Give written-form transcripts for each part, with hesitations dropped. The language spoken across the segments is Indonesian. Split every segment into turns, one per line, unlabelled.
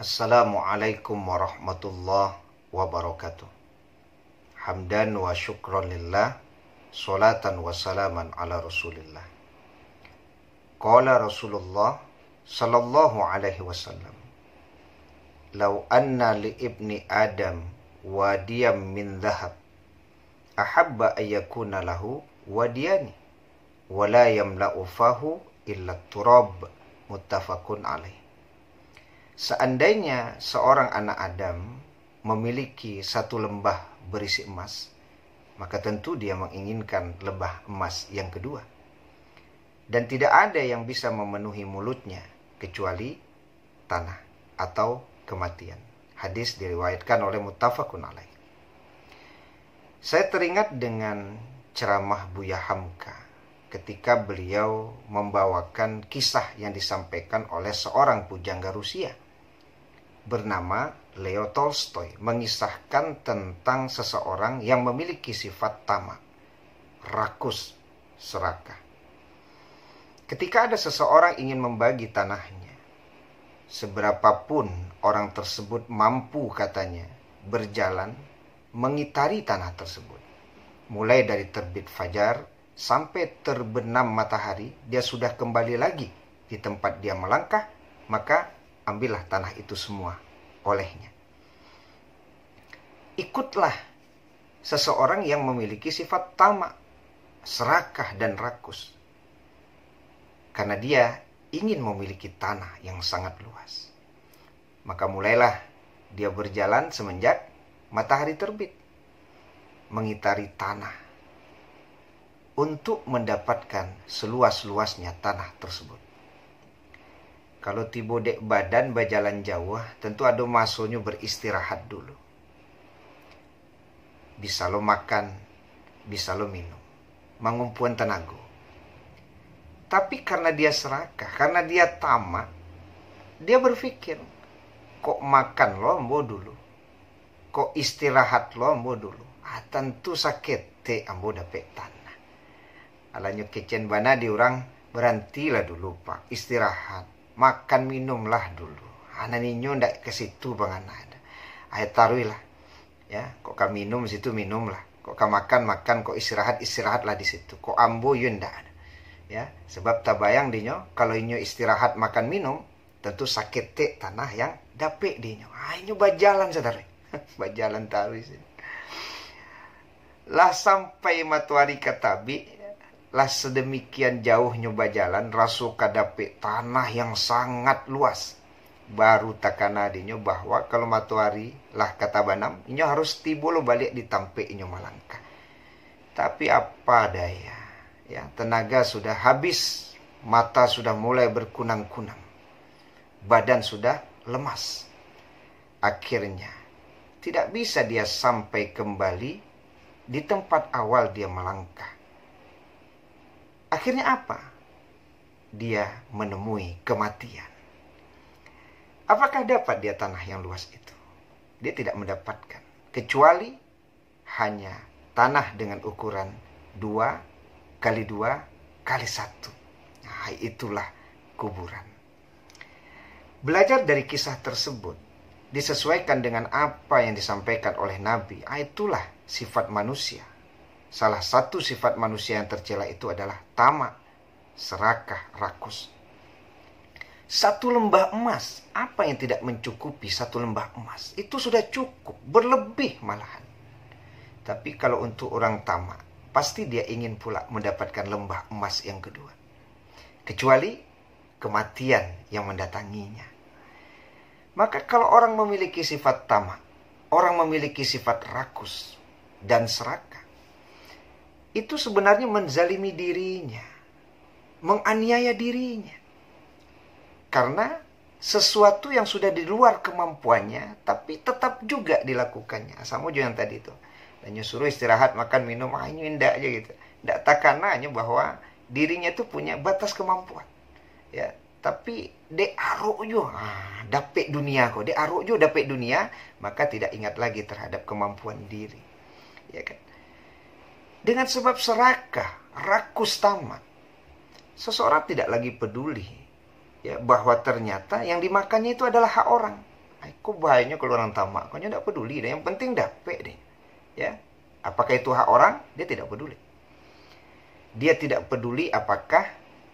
Assalamualaikum warahmatullahi wabarakatuh. Hamdan wa syukran lillah, salatan wa salaman ala rasulillah. Qala Rasulullah sallallahu alaihi wasallam, "Lau anna li ibni Adam wadiyam min dhahab, ahabba ayyakuna lahu wadiyani, wa la yamla'u fahu illa turab." Muttafaqun alaih. Seandainya seorang anak Adam memiliki satu lembah berisi emas, maka tentu dia menginginkan lembah emas yang kedua. Dan tidak ada yang bisa memenuhi mulutnya kecuali tanah atau kematian. Hadis diriwayatkan oleh Muttafaqun alaih. Saya teringat dengan ceramah Buya Hamka ketika beliau membawakan kisah yang disampaikan oleh seorang pujangga Rusia bernama Leo Tolstoy, mengisahkan tentang seseorang yang memiliki sifat tamak, rakus, serakah. Ketika ada seseorang ingin membagi tanahnya, seberapapun orang tersebut mampu, katanya, berjalan mengitari tanah tersebut, mulai dari terbit fajar sampai terbenam matahari, dia sudah kembali lagi di tempat dia melangkah, maka ambillah tanah itu semua olehnya. Ikutlah seseorang yang memiliki sifat tamak, serakah dan rakus, karena dia ingin memiliki tanah yang sangat luas. Maka mulailah dia berjalan semenjak matahari terbit, mengitari tanah untuk mendapatkan seluas-luasnya tanah tersebut. Kalau tiba dek badan berjalan jauh, tentu ada masanya beristirahat dulu. Bisa lo makan, bisa lo minum, mengumpuan tenaga. Tapi karena dia serakah, karena dia tamak, dia berpikir, kok makan lo ambo dulu, kok istirahat lo ambo dulu. Tentu sakit te ambo dapet tanah. Alanya kecen bana diorang, berhentilah dulu pak, istirahat, makan minumlah dulu. Anak ninyo ndak ke situ bang anak. Ayat taruhlah, ya. Kok ka minum situ minumlah, kok ka makan, kok istirahatlah di situ. Kok ambo yun ndak ada, ya. Sebab tabayang dinyo, kalau inyo istirahat makan minum, tentu sakit te tanah yang dapet dinyo. Inyo bajalan saudara, bajalan taruh sini. Lah sampai matahari katabi, lah sedemikian jauh nyoba jalan, rasul kadape tanah yang sangat luas. Baru takana dinyo bahwa kalau matahari lah kata banam, inyo harus tiba lo balik di tampe inyo malangkah. Tapi apa daya, ya, tenaga sudah habis, mata sudah mulai berkunang-kunang, badan sudah lemas. Akhirnya tidak bisa dia sampai kembali di tempat awal dia melangkah. Akhirnya apa? Dia menemui kematian. Apakah dapat dia tanah yang luas itu? Dia tidak mendapatkan. Kecuali hanya tanah dengan ukuran 2x2x1. Nah, itulah kuburan. Belajar dari kisah tersebut, disesuaikan dengan apa yang disampaikan oleh Nabi. Itulah sifat manusia. Salah satu sifat manusia yang tercela itu adalah tamak, serakah, rakus. Satu lembah emas, apa yang tidak mencukupi satu lembah emas? Itu sudah cukup, berlebih malahan. Tapi kalau untuk orang tamak, pasti dia ingin pula mendapatkan lembah emas yang kedua. Kecuali kematian yang mendatanginya. Maka kalau orang memiliki sifat tamak, orang memiliki sifat rakus dan serakah, itu sebenarnya menzalimi dirinya, menganiaya dirinya. Karena sesuatu yang sudah di luar kemampuannya, tapi tetap juga dilakukannya. Sama juga yang tadi itu. Dan suruh istirahat, makan, minum, ini indah aja gitu. Tidak takananya bahwa dirinya itu punya batas kemampuan. Ya, tapi dek aruk jo, dapet dunia kok. Dek aruk jo dapet dunia, maka tidak ingat lagi terhadap kemampuan diri. Ya kan? Dengan sebab serakah, rakus, tamak, seseorang tidak lagi peduli, ya, bahwa ternyata yang dimakannya itu adalah hak orang. Kok bahayanya kalau orang tamak? Kok tidak peduli deh. Yang penting dapet deh. Ya, apakah itu hak orang? Dia tidak peduli. Dia tidak peduli apakah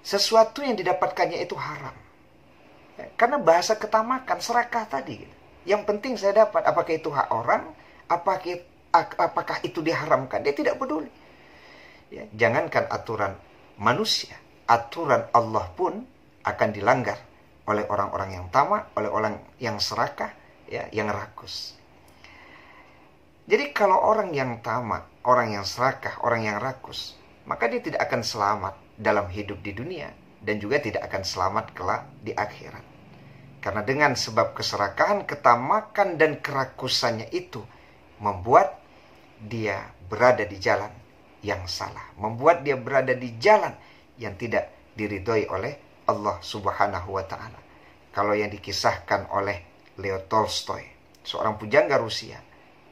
sesuatu yang didapatkannya itu haram. Ya, karena bahasa ketamakan, serakah tadi. Yang penting saya dapat. Apakah itu hak orang? Apakah itu diharamkan? Dia tidak peduli. Ya, jangankan aturan manusia, aturan Allah pun akan dilanggar oleh orang-orang yang tamak, oleh orang yang serakah, ya, yang rakus. Jadi kalau orang yang tamak, orang yang serakah, orang yang rakus, maka dia tidak akan selamat dalam hidup di dunia dan juga tidak akan selamat kelak di akhirat. Karena dengan sebab keserakahan, ketamakan dan kerakusannya itu membuat dia berada di jalan yang salah, membuat dia berada di jalan yang tidak diridhoi oleh Allah Subhanahu wa ta'ala. Kalau yang dikisahkan oleh Leo Tolstoy, seorang pujangga Rusia,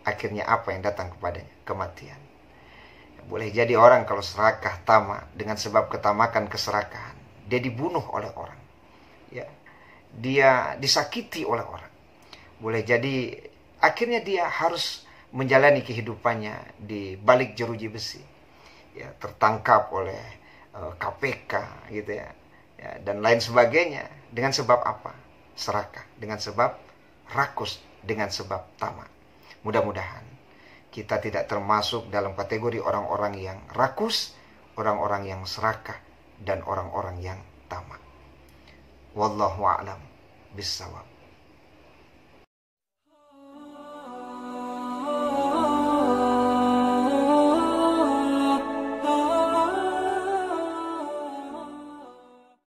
akhirnya apa yang datang kepadanya? Kematian. Boleh jadi orang kalau serakah, tamak, dengan sebab ketamakan keserakahan, dia dibunuh oleh orang. Ya, dia disakiti oleh orang. Boleh jadi akhirnya dia harus menjalani kehidupannya di balik jeruji besi. Ya, tertangkap oleh KPK gitu ya. Ya, dan lain sebagainya. Dengan sebab apa? Serakah. Dengan sebab rakus. Dengan sebab tamak. Mudah-mudahan kita tidak termasuk dalam kategori orang-orang yang rakus, orang-orang yang serakah, dan orang-orang yang tamak. Wallahu a'lam bissawab.